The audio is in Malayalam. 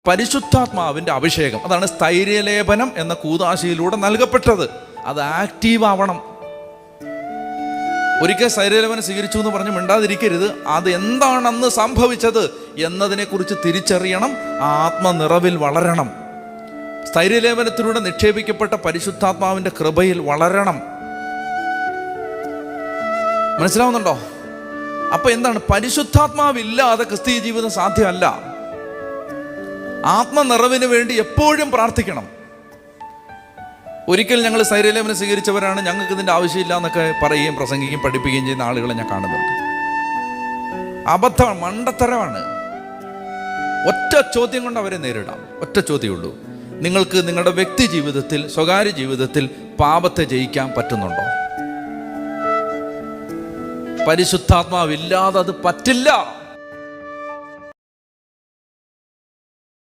പരിശുദ്ധാത്മാവിൻ്റെ അഭിഷേകം, അതാണ് സ്ഥൈര്യലേപനം എന്ന കൂദാശയിലൂടെ നൽകപ്പെട്ടത്. അത് ആക്റ്റീവ് ആവണം. ഒരിക്കൽ സ്ഥൈര്യലേപനം സ്വീകരിച്ചു എന്ന് പറഞ്ഞ് മിണ്ടാതിരിക്കരുത്. അത് എന്താണെന്ന് സംഭവിച്ചത് എന്നതിനെക്കുറിച്ച് തിരിച്ചറിയണം. ആത്മനിറവിൽ വളരണം. സ്ഥൈര്യലേപനത്തിലൂടെ നിക്ഷേപിക്കപ്പെട്ട പരിശുദ്ധാത്മാവിൻ്റെ കൃപയിൽ വളരണം. മനസ്സിലാവുന്നുണ്ടോ? അപ്പൊ എന്താണ്? പരിശുദ്ധാത്മാവില്ലാതെ ക്രിസ്തീയ ജീവിതം സാധ്യമല്ല. ആത്മനിറവിന് വേണ്ടി എപ്പോഴും പ്രാർത്ഥിക്കണം. ഒരിക്കൽ ഞങ്ങൾ സ്ഥൈര്യലേപനം സ്വീകരിച്ചവരാണ്, ഞങ്ങൾക്ക് ഇതിൻ്റെ ആവശ്യമില്ല എന്നൊക്കെ പറയുകയും പ്രസംഗിക്കുകയും പഠിപ്പിക്കുകയും ചെയ്യുന്ന ആളുകളെ ഞാൻ കാണുന്നുണ്ട്. അബദ്ധമാണ്, മണ്ടത്തരമാണ്. ഒറ്റ ചോദ്യം കൊണ്ട് അവരെ നേരിടാം. ഒറ്റ ചോദ്യമുള്ളൂ: നിങ്ങൾക്ക് നിങ്ങളുടെ വ്യക്തി ജീവിതത്തിൽ, സ്വകാര്യ ജീവിതത്തിൽ പാപത്തെ ജയിക്കാൻ പറ്റുന്നുണ്ടോ? പരിശുദ്ധാത്മാവില്ലാതെ അത് പറ്റില്ല.